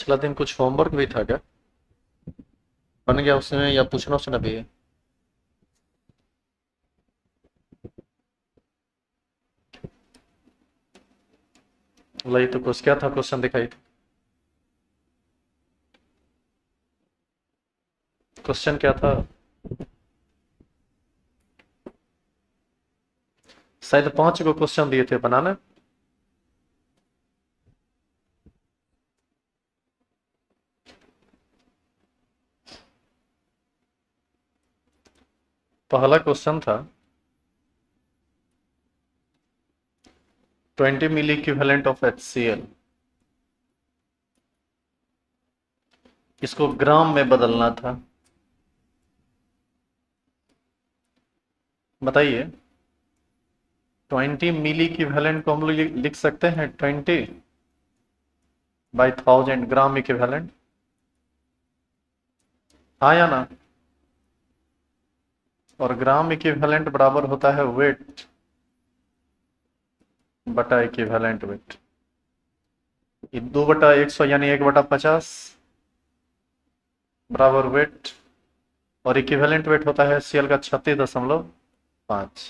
पिछला दिन कुछ होमवर्क भी था क्या? बन गया उसमें या पूछना उसने भी है? वही तो कुछ क्या था, क्वेश्चन दिखाई थी। क्वेश्चन क्या था? शायद 5 गो क्वेश्चन दिए थे बनाना। पहला क्वेश्चन था 20 मिली इक्विवेलेंट ऑफ HCl। इसको ग्राम में बदलना था। बताइए। 20 मिली इक्विवेलेंट को हम लोग लिख सकते हैं 20/1000 ग्राम इक्विवेलेंट। हाँ या ना? और ग्राम इक्विवेलेंट बराबर होता है वेट बटा इक्विवेलेंट वेट। ये 2/100 यानी 1/50 बराबर वेट। और इक्विवेलेंट वेट होता है HCl का 36.5।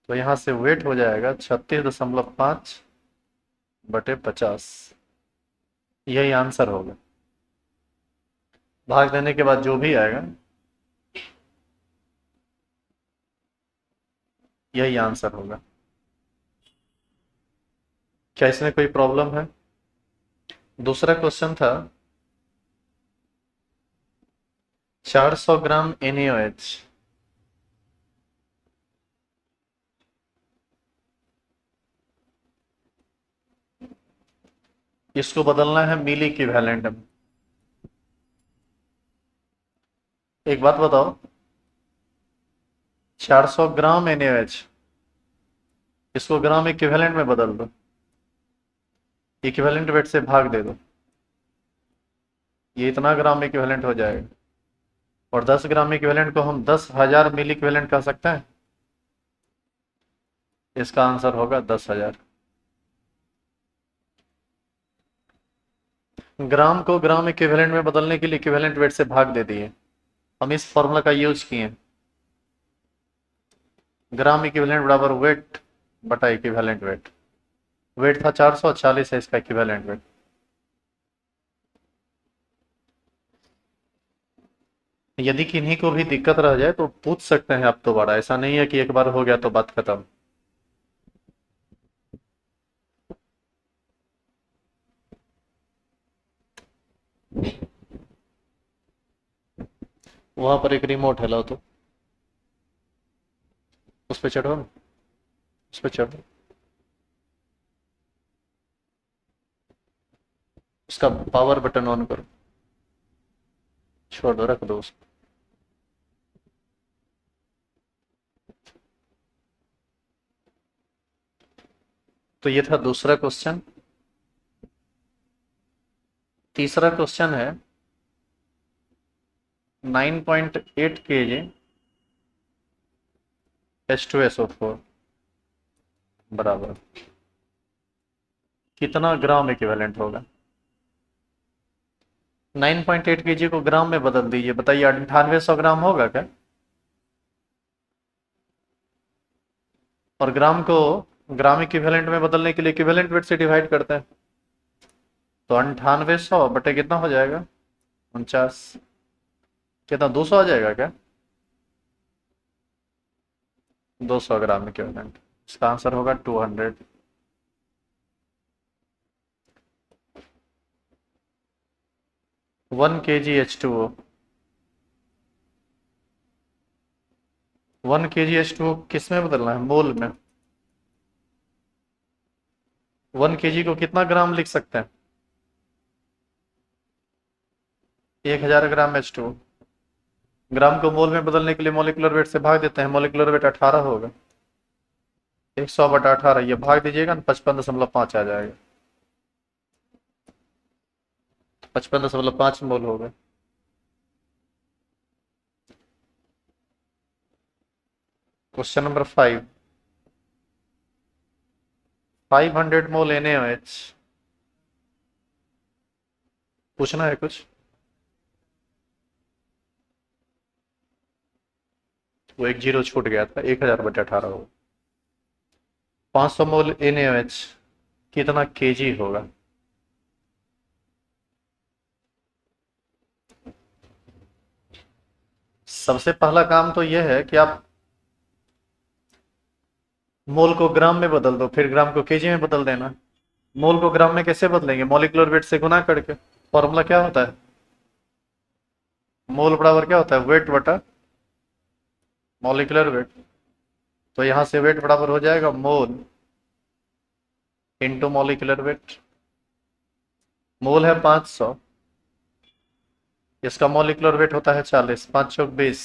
तो यहाँ से वेट हो जाएगा 36.5/50। यही आंसर होगा। भाग देने के बाद जो भी आएगा यही आंसर होगा। क्या इसमें कोई प्रॉब्लम है? दूसरा क्वेश्चन था 400 ग्राम NaOH। इसको बदलना है मिली इक्विवेलेंट में। एक बात बताओ, 400 ग्राम NaOH इसको ग्राम इक्विवेलेंट में बदल दो। इक्विवेलेंट वेट से भाग दे दो। ये इतना ग्राम इक्विवेलेंट हो जाएगा। और 10 ग्राम इक्विवेलेंट को हम 10,000 मिली इक्विवेलेंट कह सकते हैं। इसका आंसर होगा 10,000। ग्राम को ग्राम इक्विवेलेंट में बदलने के लिए इक्विवेलेंट वेट से भाग दे दिए। हम इस फॉर्मूला का यूज किए। ग्राम इक्विवेलेंट बराबर वेट बटा इक्विवेलेंट वेट। वेट था 400, 40 है इसका इक्विवेलेंट वेट। यदि किन्हीं को भी दिक्कत रह जाए तो पूछ सकते हैं आप दोबारा। ऐसा नहीं है कि एक बार हो गया तो बात खत्म। वहां पर एक रिमोट है, लो तो उस पर चढ़ो ना। उस पर चढ़ो। उसका पावर बटन ऑन करो। छोड़ दो, रख दो उसको। तो ये था दूसरा क्वेश्चन। तीसरा क्वेश्चन है 9.8 kg H2SO4 बराबर कितना ग्राम इक्विवेलेंट होगा? 9.8 kg को ग्राम में बदल दीजिए। बताइए 9800 ग्राम होगा क्या? और ग्राम को ग्राम इक्विवेलेंट में बदलने के लिए इक्विवेलेंट वेट से डिवाइड करते हैं। तो 9800 बटे कितना हो जाएगा? 49। कितना, 200 आ जाएगा क्या? 200 ग्राम इक्विवेलेंट। इसका आंसर होगा 200। 1 kg H2O। 1 kg H2O किस में बदलना है? मोल में। 1 kg को कितना ग्राम लिख सकते हैं? 1000 ग्राम H2O। ग्राम को मोल में बदलने के लिए मोलिकुलर वेट से भाग देते हैं। मोलिकुलर वेट 18 होगा। 100/18 ये भाग दीजिएगा ना, 55.5 आ जाएगा। 55.5 मोल होगा। Question number 5। 500 मोल NaOH पूछना है कुछ? वो एक जीरो छूट गया था, 1000/18 हो। 500 मोल NaOH कितना केजी होगा? सबसे पहला काम तो यह है कि आप मोल को ग्राम में बदल दो, फिर ग्राम को केजी में बदल देना। मोल को ग्राम में कैसे बदलेंगे? मॉलिक्यूलर वेट से गुना करके। फॉर्मूला क्या होता है? मोल बराबर क्या होता है? वेट बटा मॉलिक्यूलर वेट। तो यहां से वेट बराबर हो जाएगा मोल इंटू मॉलिक्यूलर वेट। मोल है 500, इसका मॉलिक्यूलर वेट होता है 40, 5 चौक 20,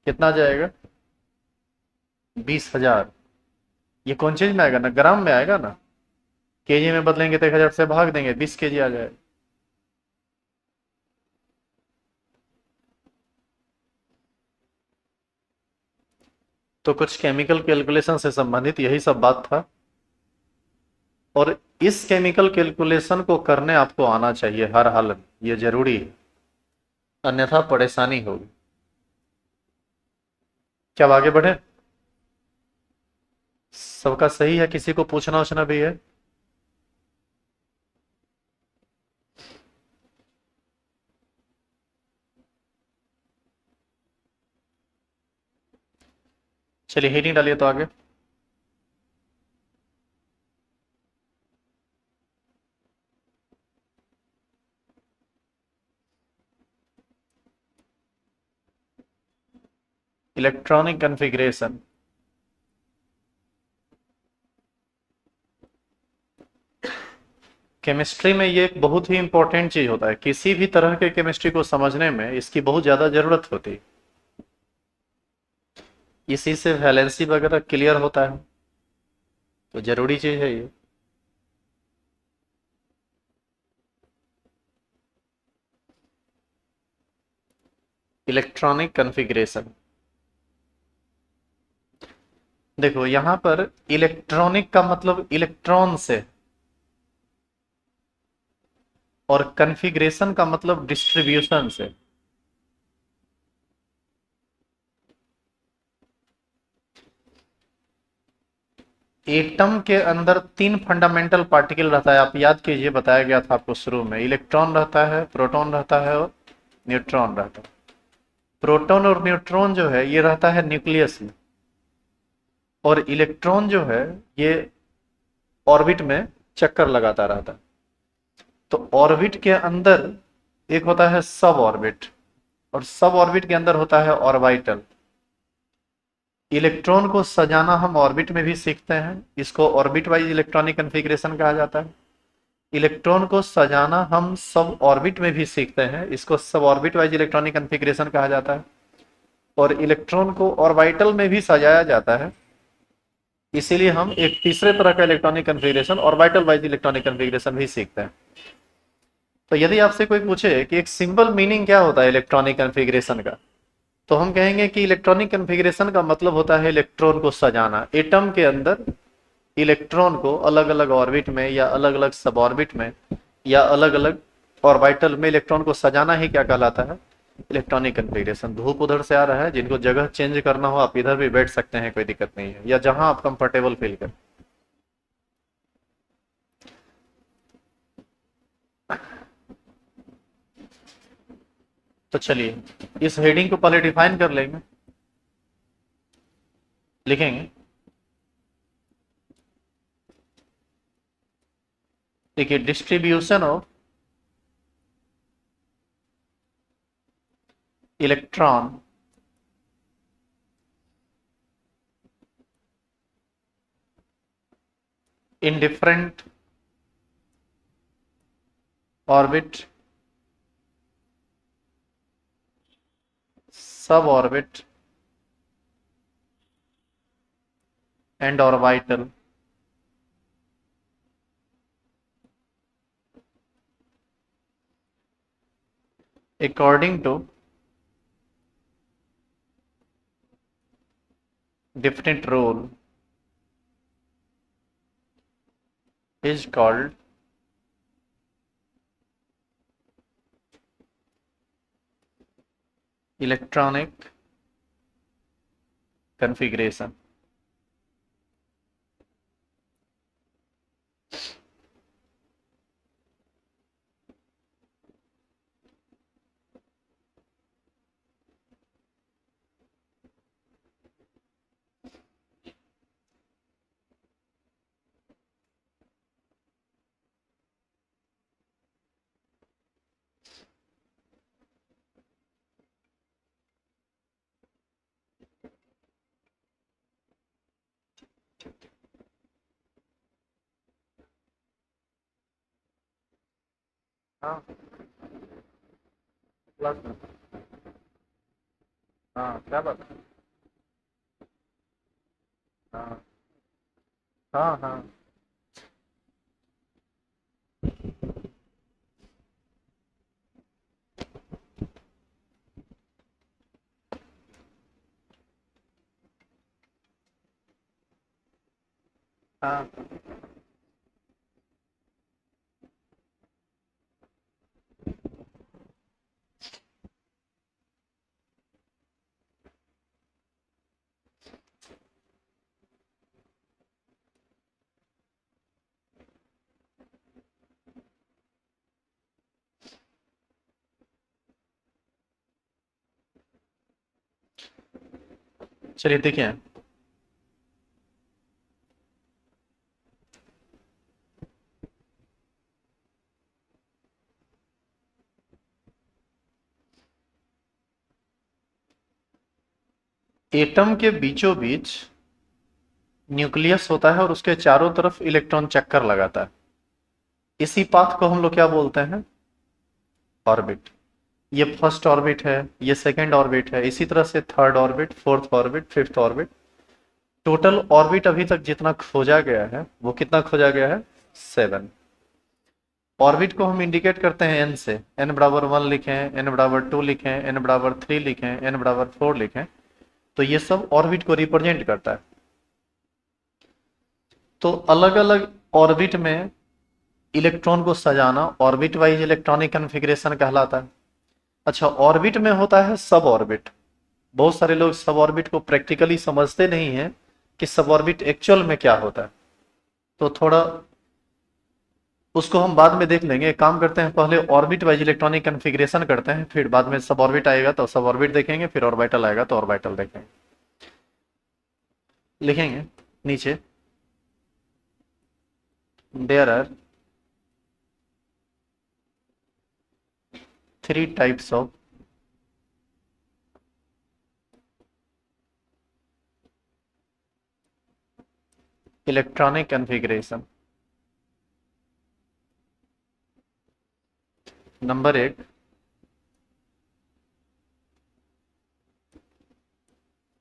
कितना जाएगा? 20,000। ये कौन चीज में आएगा ना, ग्राम में आएगा ना। केजी में बदलेंगे तो 1000 से भाग देंगे, 20 केजी आ जाएगा। तो कुछ केमिकल कैलकुलेशन से संबंधित यही सब बात था, और इस केमिकल कैलकुलेशन को करने आपको आना चाहिए हर हाल में, ये जरूरी है, अन्यथा परेशानी होगी। क्या अब आगे बढ़े? सबका सही है? किसी को पूछना उछना भी है? चलिए हेडिंग डालिए तो आगे। Electronic configuration. केमिस्ट्री में ये एक बहुत ही इंपॉर्टेंट चीज होता है, किसी भी तरह के केमिस्ट्री को समझने में इसकी बहुत ज्यादा जरूरत होती है। इसी से वैलेंसी वगैरह क्लियर होता है, तो जरूरी चीज है ये। Electronic configuration. देखो यहां पर इलेक्ट्रॉनिक का मतलब इलेक्ट्रॉन से, और कॉन्फ़िगरेशन का मतलब डिस्ट्रीब्यूशन से। एटम के अंदर तीन फंडामेंटल पार्टिकल रहता है, आप याद कीजिए, बताया गया था आपको शुरू में। इलेक्ट्रॉन रहता है, प्रोटॉन रहता है, और न्यूट्रॉन रहता है। प्रोटॉन और न्यूट्रॉन जो है ये रहता है न्यूक्लियस में, और इलेक्ट्रॉन जो है ये ऑर्बिट में चक्कर लगाता रहता है। तो ऑर्बिट के अंदर एक होता है सब ऑर्बिट, और सब ऑर्बिट के अंदर होता है ऑर्बिटल। इलेक्ट्रॉन को सजाना हम ऑर्बिट में भी सीखते हैं, इसको ऑर्बिट वाइज इलेक्ट्रॉनिक कॉन्फ़िगरेशन कहा जाता है। इलेक्ट्रॉन को सजाना हम सब ऑर्बिट में भी सीखते हैं, इसको सब ऑर्बिट वाइज इलेक्ट्रॉनिक कॉन्फ़िगरेशन कहा जाता है। और इलेक्ट्रॉन को ऑर्बिटल में भी सजाया जाता है, इसीलिए हम एक तीसरे तरह का electronic configuration orbital wise electronic configuration भी सीखते हैं। तो यदि आपसे कोई पूछे कि एक सिंपल मीनिंग क्या होता है इलेक्ट्रॉनिक कॉन्फ़िगरेशन का, तो हम कहेंगे कि इलेक्ट्रॉनिक कॉन्फ़िगरेशन का मतलब होता है इलेक्ट्रॉन को सजाना। एटम के अंदर इलेक्ट्रॉन को अलग अलग ऑर्बिट में, या अलग अलग सब ऑर्बिट में, या अलग अलग ऑर्बिटल में इलेक्ट्रॉन को सजाना ही क्या कहलाता है? Electronic configuration. धूप उधर से आ रहा है, जिनको जगह चेंज करना हो आप इधर भी बैठ सकते हैं, कोई दिक्कत नहीं है, या जहां आप कंफर्टेबल फील करें। तो चलिए इस हेडिंग को पहले डिफाइन कर लेंगे, लिखेंगे। देखिए, distribution of electron in different orbit, suborbit and orbital according to different role is called electronic configuration. हाँ क्लास में। हाँ क्या बात है। हाँ हाँ हाँ हाँ। चलिए देखिए, एटम के बीचों बीच न्यूक्लियस होता है और उसके चारों तरफ इलेक्ट्रॉन चक्कर लगाता है। इसी पाथ को हम लोग क्या बोलते हैं? ऑर्बिट। ये फर्स्ट ऑर्बिट है, ये सेकंड ऑर्बिट है, इसी तरह से third orbit, fourth orbit, fifth orbit. Total orbit अभी तक जितना खोजा गया है वो कितना खोजा गया है? 7। ऑर्बिट को हम इंडिकेट करते हैं एन से। एन बराबर 1 लिखें, एन बराबर 2 लिखें, एन बराबर 3 लिखें, एन बराबर 4 लिखें। तो ये सब ऑर्बिट को रिप्रेजेंट करता है। तो अलग अलग ऑर्बिट में इलेक्ट्रॉन को सजाना ऑर्बिट वाइज इलेक्ट्रॉनिक कॉन्फ़िगरेशन कहलाता है। अच्छा, ऑर्बिट में होता है सब ऑर्बिट। बहुत सारे लोग सब ऑर्बिट को प्रैक्टिकली समझते नहीं हैं कि सब ऑर्बिट एक्चुअल में क्या होता है। तो थोड़ा उसको हम बाद में देख लेंगे। एक काम करते हैं, पहले ऑर्बिट वाइज इलेक्ट्रॉनिक कॉन्फ़िगरेशन करते हैं, फिर बाद में सब ऑर्बिट आएगा तो सब ऑर्बिट देखेंगे, फिर ऑर्बिटल आएगा तो ऑर्बिटल देखेंगे। लिखेंगे नीचे, there are 3 types of electronic configuration. Number 1,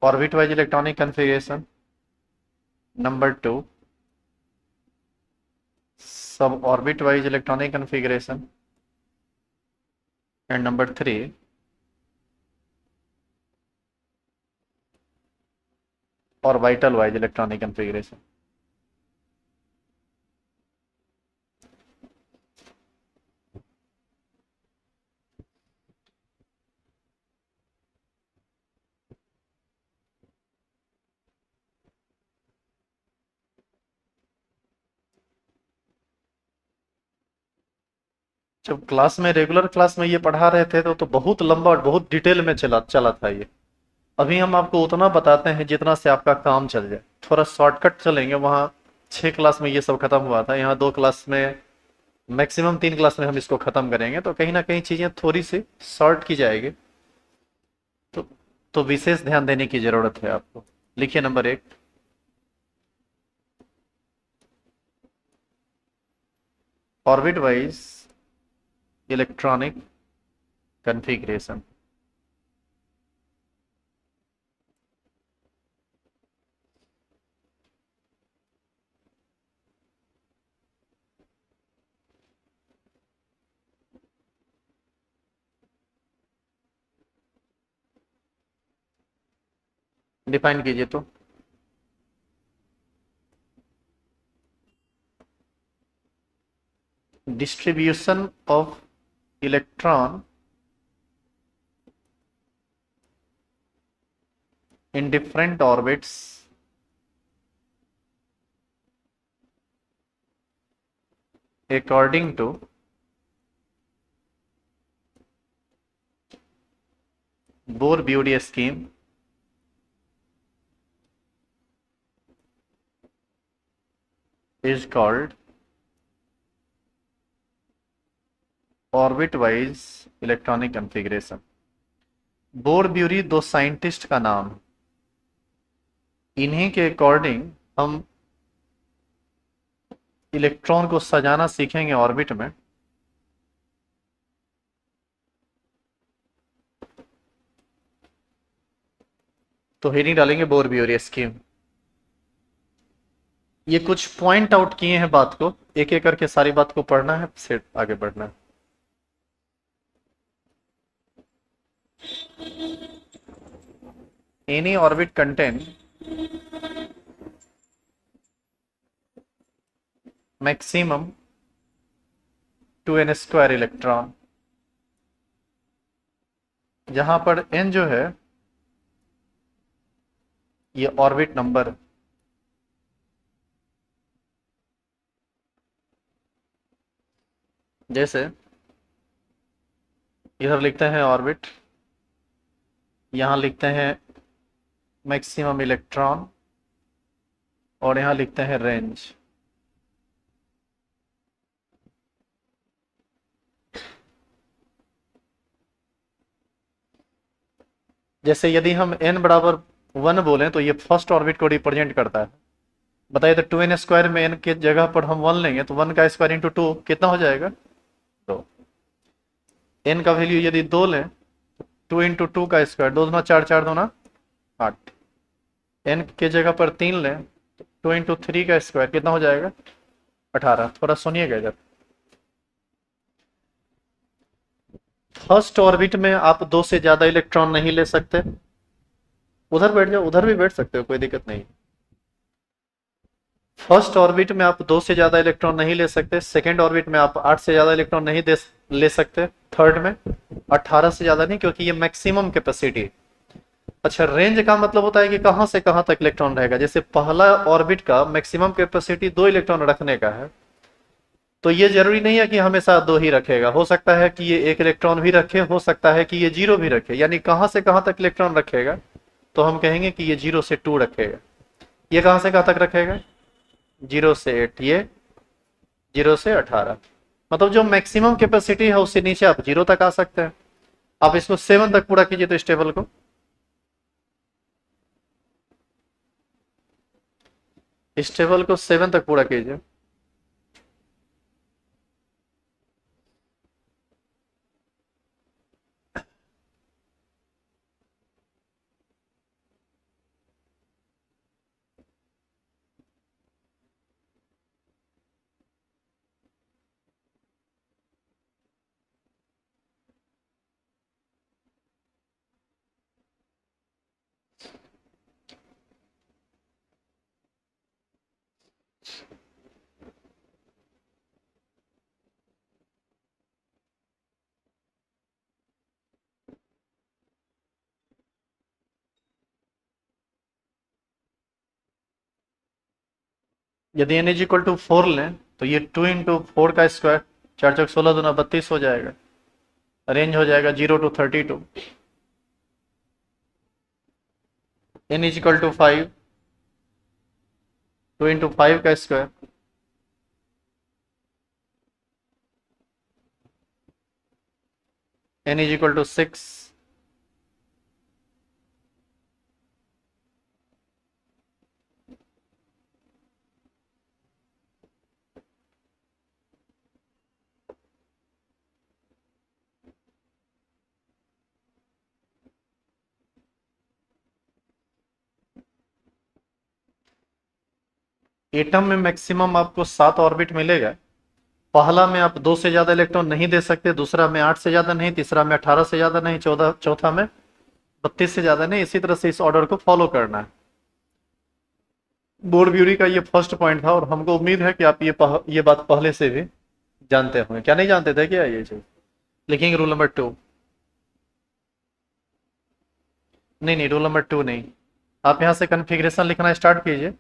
orbit wise electronic configuration. Number 2, sub orbit wise electronic configuration. And number 3, orbital wise electronic configuration. जब क्लास में, रेगुलर क्लास में ये पढ़ा रहे थे तो बहुत लंबा और बहुत डिटेल में चला चला था ये। अभी हम आपको उतना बताते हैं जितना से आपका काम चल जाए। थोड़ा शॉर्टकट चलेंगे। वहाँ 6 क्लास में ये सब खत्म हुआ था, यहाँ 2 क्लास में, मैक्सिमम 3 क्लास में हम इसको खत्म करेंगे। तो कहीं ना कहीं चीजें थोड़ी सी शॉर्ट की जाएगी। तो तो विशेष ध्यान देने की जरूरत है आपको। लिखिए number 1, orbit wise electronic configuration. Define कीजिए तो। Distribution of electron in different orbits according to Bohr-Bury scheme is called orbit-wise electronic configuration। Bore-bury दो साइंटिस्ट का नाम, इन्हीं के अकॉर्डिंग हम इलेक्ट्रॉन को सजाना सीखेंगे ऑर्बिट में। तो हेडिंग डालेंगे बोर-ब्यूरी स्कीम। ये कुछ पॉइंट आउट किए हैं बात को, एक एक करके सारी बात को पढ़ना है, फिर आगे बढ़ना है। Any orbit contain maximum 2n square electron, जहां पर n जो है ये ऑर्बिट नंबर, जैसे इधर लिखते हैं ऑर्बिट, यहां लिखते हैं मैक्सिमम इलेक्ट्रॉन और यहां लिखते हैं रेंज। जैसे यदि हम n बराबर 1 बोलें तो ये फर्स्ट ऑर्बिट को रिप्रेजेंट करता है। बताइए तो 2n स्क्वायर में n के जगह पर हम 1 लेंगे तो 1 का स्क्वायर इंटू 2 कितना हो जाएगा? 2। n का वैल्यू यदि 2 लें तो 2 इंटू 2 का स्क्वायर, 2 दूना 4, 4 दूना 8। n के जगह पर 3 लें तो 2 इंटू 3 का स्क्वायर कितना हो जाएगा? 18। थोड़ा सुनिएगा इधर। फर्स्ट ऑर्बिट में आप 2 से ज्यादा इलेक्ट्रॉन नहीं ले सकते। उधर बैठ जाओ, उधर भी बैठ सकते हो, कोई दिक्कत नहीं। फर्स्ट ऑर्बिट में आप 2 से ज्यादा इलेक्ट्रॉन नहीं ले सकते। सेकेंड ऑर्बिट में आप 8 से ज्यादा इलेक्ट्रॉन नहीं ले सकते। थर्ड में 18 से ज्यादा नहीं, क्योंकि ये मैक्सिमम कैपेसिटी। अच्छा, रेंज का मतलब होता है कि कहां से कहां तक इलेक्ट्रॉन रहेगा। जैसे पहला ऑर्बिट का मैक्सिमम कैपेसिटी 2 इलेक्ट्रॉन रखने का है, तो ये जरूरी नहीं है कि हमेशा 2 ही रखेगा। हो सकता है कि ये 1 इलेक्ट्रॉन भी रखे, हो सकता है कि ये 0 भी रखे। यानी कहां से कहां तक इलेक्ट्रॉन रखेगा, तो हम कहेंगे कि ये 0 से 2 रखेगा। ये कहां से कहां तक रखेगा? 0 से 8, ये 0 से 18। मतलब जो मैक्सिमम कैपेसिटी है उससे नीचे आप 0 तक आ सकते हैं। आप इसको 7 तक पूरा कीजिए तो इस टेबल को, इस टेबल को 7 तक पूरा कीजिए। यदि n इज इक्वल टू 4 लें तो ये 2 इंटू 4 का स्क्वायर, 4 चौक 16 दूना 32 हो जाएगा। रेंज हो जाएगा 0 to 32। n is equal to 5, 2 into 5 का square, n is equal to 6। Atom में मैक्सिमम आपको 7 ऑर्बिट मिलेगा। पहला में आप 2 से ज्यादा इलेक्ट्रॉन नहीं दे सकते, दूसरा में 8 से ज्यादा नहीं, तीसरा में 18 से ज्यादा नहीं, चौथा में 32 से ज्यादा नहीं। इसी तरह से इस ऑर्डर को फॉलो करना है। बोर-ब्यूरी का ये फर्स्ट पॉइंट था और हमको उम्मीद है कि आप ये बात पहले से भी जानते होंगे। क्या नहीं जानते थे क्या ये चीज? लिखेंगे रूल नंबर 2। नहीं, रूल नंबर 2 नहीं, आप यहाँ से कन्फिग्रेशन लिखना स्टार्ट कीजिए,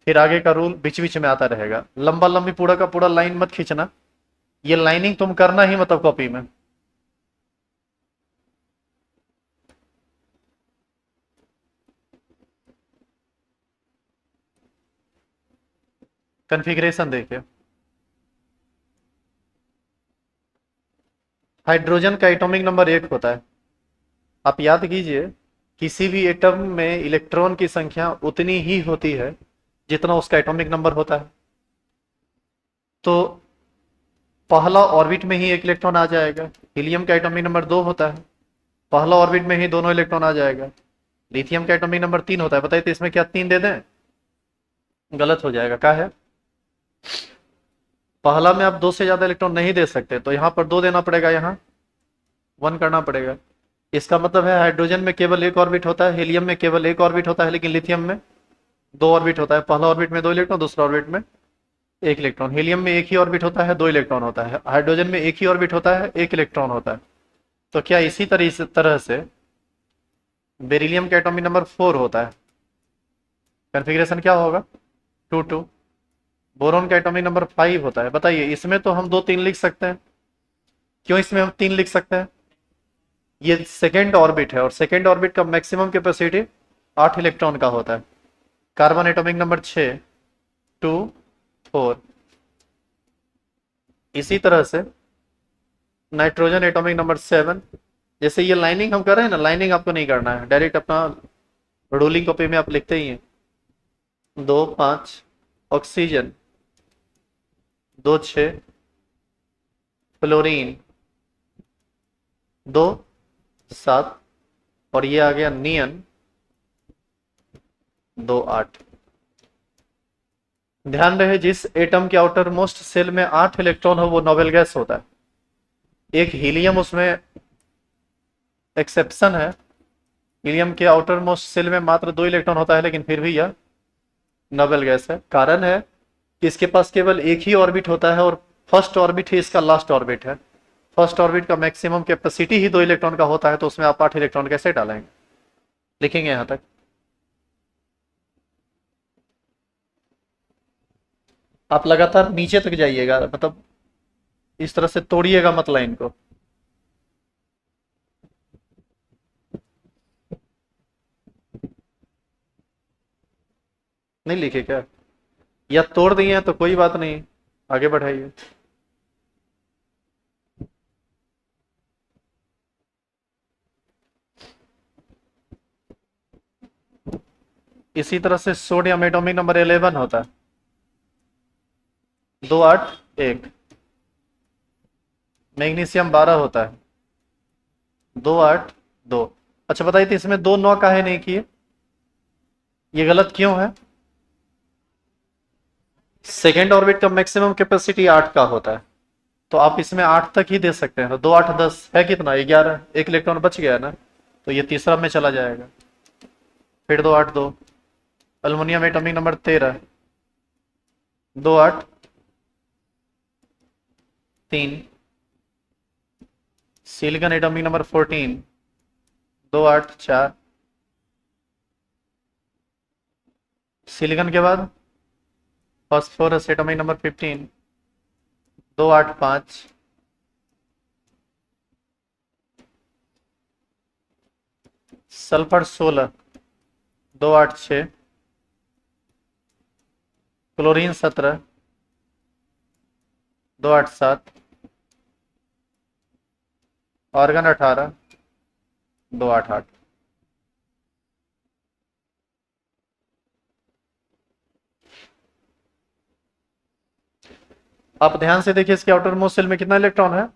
फिर आगे का रूल बीच बीच में आता रहेगा। लंबा लंबी पूरा का पूरा लाइन मत खींचना, ये लाइनिंग तुम करना ही मतलब कॉपी में। कन्फिग्रेशन देखिए, हाइड्रोजन का एटॉमिक नंबर 1 होता है। आप याद कीजिए, किसी भी एटम में इलेक्ट्रॉन की संख्या उतनी ही होती है जितना उसका एटॉमिक नंबर होता है। तो पहला ऑर्बिट में ही एक इलेक्ट्रॉन आ जाएगा। हीलियम का एटॉमिक नंबर 2 होता है, पहला ऑर्बिट में ही दोनों इलेक्ट्रॉन आ जाएगा। लिथियम का एटॉमिक नंबर 3 होता है, बताइए तो इसमें क्या 3 दे दें? गलत हो जाएगा। क्या है, पहला में आप 2 से ज्यादा इलेक्ट्रॉन नहीं दे सकते, तो यहाँ पर 2 देना पड़ेगा, यहाँ 1 करना पड़ेगा। इसका मतलब है हाइड्रोजन में केवल एक ऑर्बिट होता है, हीलियम में केवल एक ऑर्बिट होता है, लेकिन लिथियम में 2 ऑर्बिट होता है। पहला ऑर्बिट में 2 इलेक्ट्रॉन, दूसरा ऑर्बिट में 1 इलेक्ट्रॉन। हीलियम में एक ही ऑर्बिट होता है, 2 इलेक्ट्रॉन होता है। हाइड्रोजन में एक ही ऑर्बिट होता है, 1 इलेक्ट्रॉन होता है। तो क्या इसी तरह से बेरिलियम का एटॉमिक नंबर 4 होता है। कन्फिग्रेशन क्या होगा? 2 2। बोरॉन का एटॉमिक नंबर 5 होता है। बताइए, इसमें तो हम 2 3 लिख सकते हैं, क्यों इसमें हम 3 लिख सकते हैं? ये सेकेंड ऑर्बिट है, और सेकेंड ऑर्बिट का मैक्सिमम कैपेसिटी 8 इलेक्ट्रॉन का होता है। Carbon atomic number 6, 2 4। इसी तरह से नाइट्रोजन एटॉमिक नंबर 7। जैसे ये लाइनिंग हम कर रहे हैं ना, लाइनिंग आपको नहीं करना है, डायरेक्ट अपना रूलिंग कॉपी में आप लिखते ही हैं। 2 5 ऑक्सीजन, 2 6 फ्लोरीन, 2 7, और ये आ गया नियन 2 8। ध्यान रहे, जिस एटम के आउटर मोस्ट सेल में 8 इलेक्ट्रॉन हो वो नोबेल गैस होता है। एक हीलियम उसमें एक्सेप्शन है, हीलियम के आउटर मोस्ट सेल में मात्र 2 इलेक्ट्रॉन होता है, लेकिन फिर भी यह नोबेल गैस है। कारण है कि इसके पास केवल एक ही ऑर्बिट होता है, और फर्स्ट ऑर्बिट ही इसका लास्ट ऑर्बिट है। फर्स्ट ऑर्बिट का मैक्सिमम कैपेसिटी ही 2 इलेक्ट्रॉन का होता है, तो उसमें आप 8 इलेक्ट्रॉन कैसे डालेंगे? लिखेंगे यहां तक। आप लगातार नीचे तक जाइएगा, मतलब इस तरह से तोड़िएगा मत लाइन को। नहीं लिखे क्या? या तोड़ दिए हैं तो कोई बात नहीं, आगे बढ़ाइए। इसी तरह से सोडियम एटॉमिक नंबर 11 होता है, 2 8 1। मैग्नीशियम 12 होता है, 2 8 2। अच्छा बताइए, तो इसमें 2 9 काहे नहीं किए? ये गलत क्यों है? सेकेंड ऑर्बिट का मैक्सिमम कैपेसिटी 8 का होता है, तो आप इसमें 8 तक ही दे सकते हैं। तो 2 8 10 है कितना? 11। एक इलेक्ट्रॉन बच गया ना, तो ये तीसरा में चला जाएगा। फिर 2 8 2। Aluminium atomic number 13, 2 8 3। Silicon atomic number 14, 2 8 4। Silicon के बाद phosphorus atomic number 15, 2 8 5। Sulphur 16, 2 8 6। Chlorine 17, 2 8 7। Organ 18, 2 8 8। आप ध्यान से देखिए, इसके आउटर मोस्ट शेल में कितना इलेक्ट्रॉन है?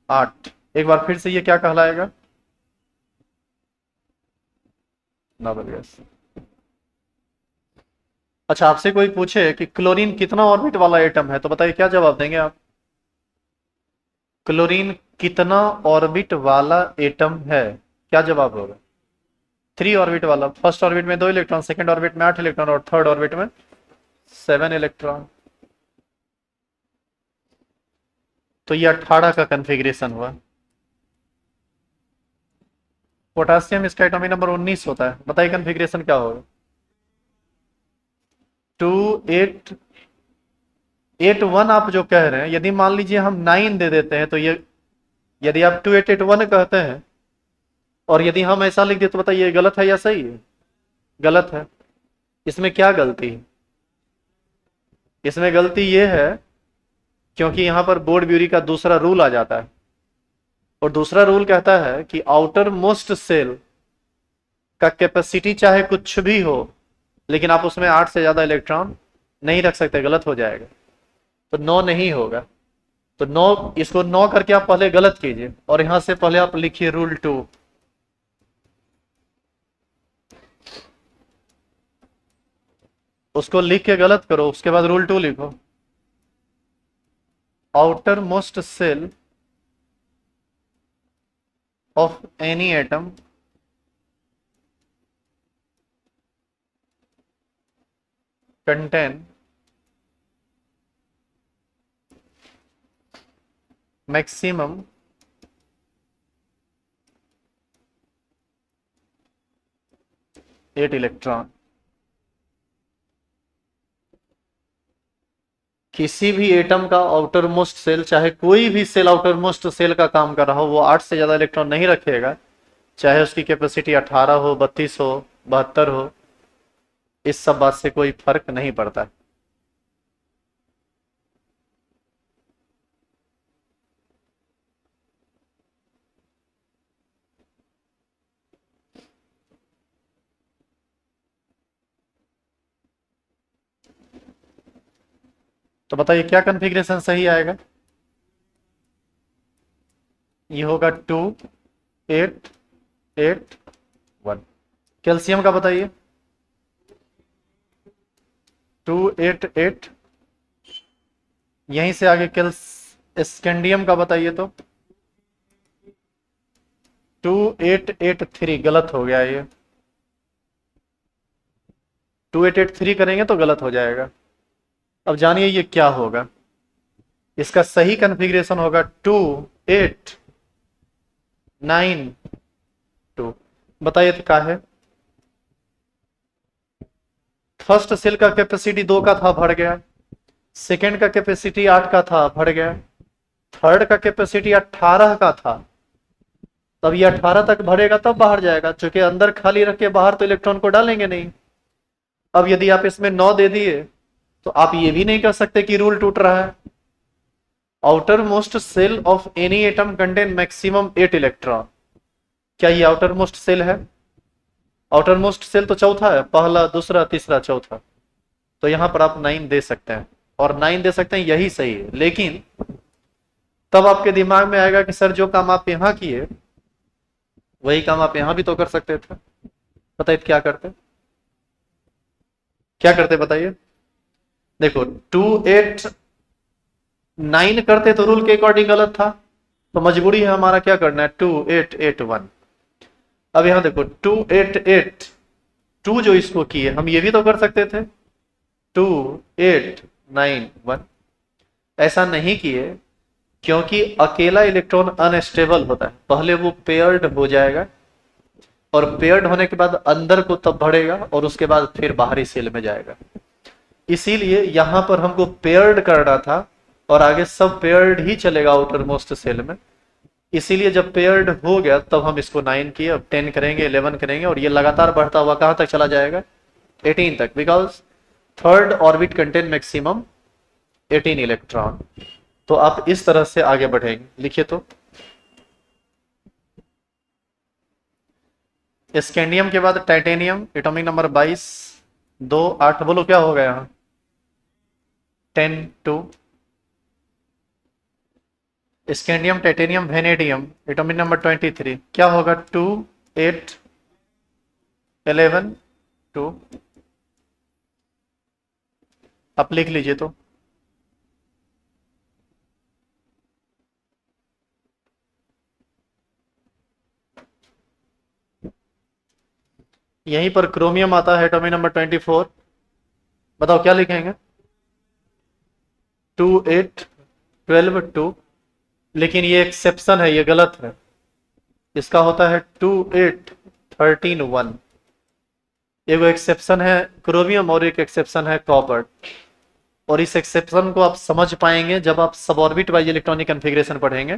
8। एक बार फिर से ये क्या कहलाएगा? Noble gas. अच्छा, आपसे कोई पूछे कि क्लोरीन कितना ऑर्बिट वाला एटम है, तो बताइए क्या जवाब देंगे आप? क्लोरीन कितना ऑर्बिट वाला एटम है, क्या जवाब होगा? 3 ऑर्बिट वाला। फर्स्ट ऑर्बिट में 2 इलेक्ट्रॉन, सेकंड ऑर्बिट में 8 इलेक्ट्रॉन, और थर्ड ऑर्बिट में 7 इलेक्ट्रॉन। तो ये 18 का कन्फिग्रेशन हुआ। पोटासियम इसका एटॉमिक नंबर 19 होता है, बताइए कन्फिग्रेशन क्या होगा। 2881 आप जो कह रहे हैं, यदि मान लीजिए हम 9 दे देते हैं तो ये, यदि आप 2881 कहते हैं और यदि हम ऐसा लिख दें तो बताइए ये गलत है या सही है? गलत है। इसमें क्या गलती है? इसमें गलती ये है क्योंकि यहां पर बोर्ड ब्यूरी का दूसरा रूल आ जाता है, और दूसरा रूल कहता है कि आउटर मोस्ट सेल का कैपेसिटी चाहे कुछ भी हो, लेकिन आप उसमें 8 से ज्यादा इलेक्ट्रॉन नहीं रख सकते, गलत हो जाएगा। तो 9 नहीं होगा। तो 9, इसको 9 करके आप पहले गलत कीजिए और यहां से पहले आप लिखिए रूल 2। उसको लिख के गलत करो, उसके बाद रूल 2 लिखो। Outermost shell of any atom contain maximum 8 electron. किसी भी एटम का आउटर मोस्ट सेल, चाहे कोई भी सेल आउटर मोस्ट सेल का काम कर रहा हो, वो 8 से ज्यादा इलेक्ट्रॉन नहीं रखेगा, चाहे उसकी कैपेसिटी 18 हो, 32 हो, 72 हो। इस सब बात से कोई फर्क नहीं पड़ता। तो बताइए क्या कन्फिग्रेशन सही आएगा? ये होगा 2881। कैल्शियम का बताइए। 288। यहीं से आगे स्कैंडियम का बताइए तो 2883। गलत हो गया ये। 2883 करेंगे तो गलत हो जाएगा। अब जानिए ये क्या होगा। इसका सही कन्फिग्रेशन होगा 2892। बताइए तो क्या है। फर्स्ट सेल का कैपेसिटी 2 का था, बढ़ गया। सेकेंड का कैपेसिटी 8 का था, बढ़ गया। थर्ड का कैपेसिटी 18 का था, तब ये 18 तक भरेगा तब बाहर जाएगा, क्योंकि अंदर खाली रख के बाहर तो इलेक्ट्रॉन को डालेंगे नहीं। अब यदि आप इसमें 9 दे दिए तो आप ये भी नहीं कर सकते कि रूल टूट रहा है। Outermost shell of any atom contain maximum 8 electron. क्या ये आउटर मोस्ट सेल है? आउटर मोस्ट सेल तो चौथा है, पहला, दूसरा, तीसरा, चौथा। तो यहां पर आप 9 दे सकते हैं, और 9 दे सकते हैं, यही सही है। लेकिन तब आपके दिमाग में आएगा कि सर जो काम आप यहां किए वही काम आप यहां भी तो कर सकते थे। बताइए क्या करते? क्या करते बताइए। देखो 289 करते तो रूल के अकॉर्डिंग गलत था, तो मजबूरी है हमारा क्या करना है, 2881। अब यहां देखो 2882 जो इसको किए, हम ये भी तो कर सकते थे 2891। ऐसा नहीं किए क्योंकि अकेला इलेक्ट्रॉन अनस्टेबल होता है, पहले वो पेयर्ड हो जाएगा और पेयर्ड होने के बाद अंदर को तब बढ़ेगा और उसके बाद फिर बाहरी सेल में जाएगा। इसीलिए यहां पर हमको पेयर्ड करना था और आगे सब पेयर्ड ही चलेगा आउटर मोस्ट सेल में। इसीलिए जब पेयर्ड हो गया तब हम इसको 9 किए, अब 10 करेंगे, 11 करेंगे, और ये लगातार बढ़ता हुआ कहां तक चला जाएगा, 18 तक, because third orbit contain maximum 18 electron. तो आप इस तरह से आगे बढ़ेंगे। लिखिए तो स्कैंडियम के बाद टाइटेनियम, एटॉमिक नंबर 22, 2 8। बोलो क्या होगा यहां, 10 2। Scandium, titanium, vanadium, atomic number 23, क्या होगा, 2 8 11 2। आप लिख लीजिए तो। यहीं पर क्रोमियम आता है, एटॉमिक नंबर 24। बताओ क्या लिखेंगे, 2 8 12 2। लेकिन ये एक्सेप्शन है, ये गलत है। इसका होता है 2, 8, 13, 1। एगो एक्सेप्शन है क्रोमियम और एक एक्सेप्शन है कॉपर। और इस एक्सेप्शन को आप समझ पाएंगे जब आप सबऑर्बिट वाइज इलेक्ट्रॉनिक कन्फिग्रेशन पढ़ेंगे।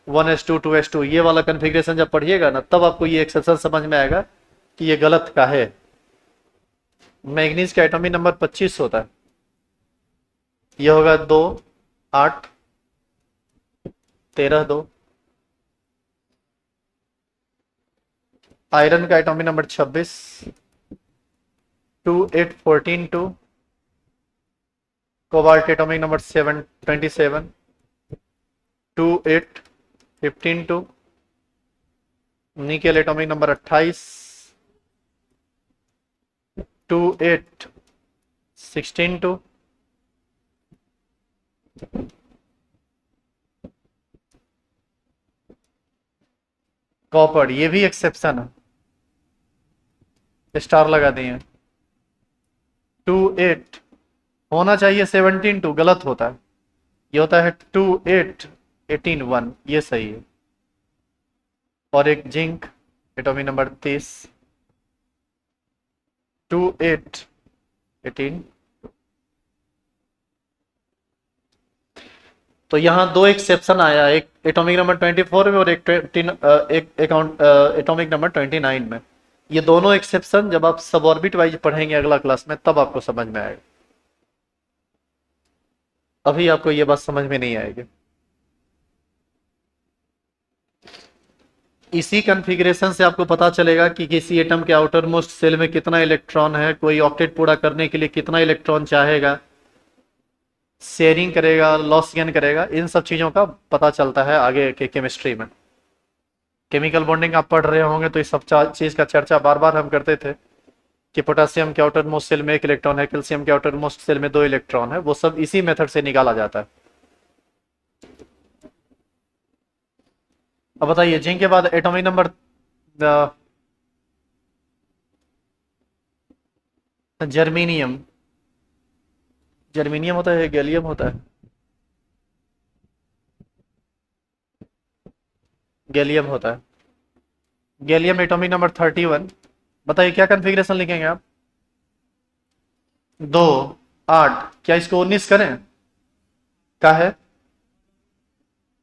1s2 2s2 ये वाला कन्फिग्रेशन जब पढ़िएगा ना, तब आपको ये एक्सेप्शन समझ में आएगा कि ये गलत का है। मैग्नीज का एटॉमिक नंबर 25 होता है। ये होगा 2, 8, 13, 2। आयरन का atomic number 26, 2, 8, 14, 2। Cobalt atomic number 27, 2, 8, 15, 2। Nickel atomic number 28, 2, 8, 16, 2। Copper ये भी एक्सेप्शन है, स्टार लगा दिए। 2, 8 होना चाहिए 17, 2 गलत होता है। ये होता है 2, 8, 18, 1 ये सही है। और एक जिंक एटॉमिक नंबर 30, 2, 8, 18। तो यहाँ दो एक्सेप्शन आया, एक एटॉमिक नंबर 24 में और एक एटॉमिक नंबर 29 में। ये दोनों एक्सेप्शन जब आप सबऑर्बिट वाइज पढ़ेंगे अगला क्लास में, तब आपको समझ में आएगा। अभी आपको ये बात समझ में नहीं आएगी। इसी कॉन्फ़िगरेशन से आपको पता चलेगा कि किसी एटम के आउटर मोस्ट सेल में कितना इलेक्ट्रॉन है, कोई ऑक्टेट पूरा करने के लिए कितना इलेक्ट्रॉन चाहेगा, शेयरिंग करेगा, लॉस गेन करेगा, इन सब चीज़ों का पता चलता है आगे के केमिस्ट्री में। केमिकल बॉन्डिंग आप पढ़ रहे होंगे तो इस सब चीज़ का चर्चा बार बार हम करते थे कि पोटेशियम के आउटर मोस्ट सेल में 1 इलेक्ट्रॉन है, कैल्शियम के आउटर मोस्ट सेल में 2 इलेक्ट्रॉन है। वो सब इसी मेथड से निकाला जाता है। अब बताइए, जिंक के बाद एटॉमिक नंबर जर्मीनियम। जर्मीनियम होता है, गैलियम होता है? गैलियम होता है। Gallium atomic number 31। बताइए क्या कन्फिग्रेशन लिखेंगे आप? 2, 8। क्या इसको 19 करें? क्या है?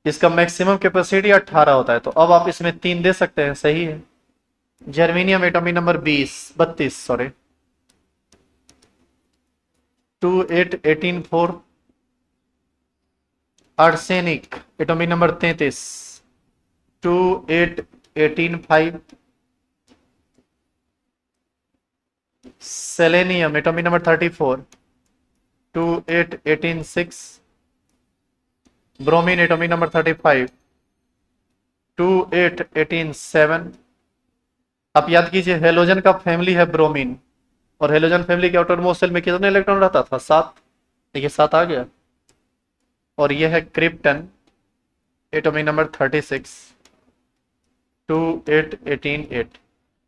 इसका मैक्सिमम कैपेसिटी 18 होता है, तो अब आप इसमें 3 दे सकते हैं, सही है। Germanium atomic number 32, sorry, 2, 8, 18, 4। Arsenic atomic number 33, 2, 8, 18, 5। Selenium atomic number 34, 2, 8, 18, 6। Bromine atomic number 35, 2, 8, 18, 7। आप याद कीजिए, हेलोजन का फैमिली है ब्रोमीन, और हेलोजन फैमिली के आउटर मोस्ट सेल में कितने इलेक्ट्रॉन रहता था? 7। देखिए 7 आ गया। और ये है क्रिप्टन एटॉमिक नंबर 36, 2, 8, 18, 8।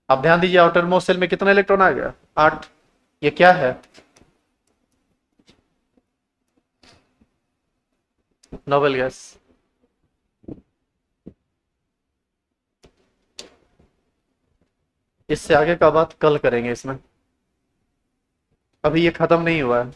आप ध्यान दीजिए, आउटर मोस्ट सेल में कितना इलेक्ट्रॉन आ गया? 8। ये क्या है? Noble gas. इससे आगे का बात कल करेंगे इसमें, अभी ये खत्म नहीं हुआ है।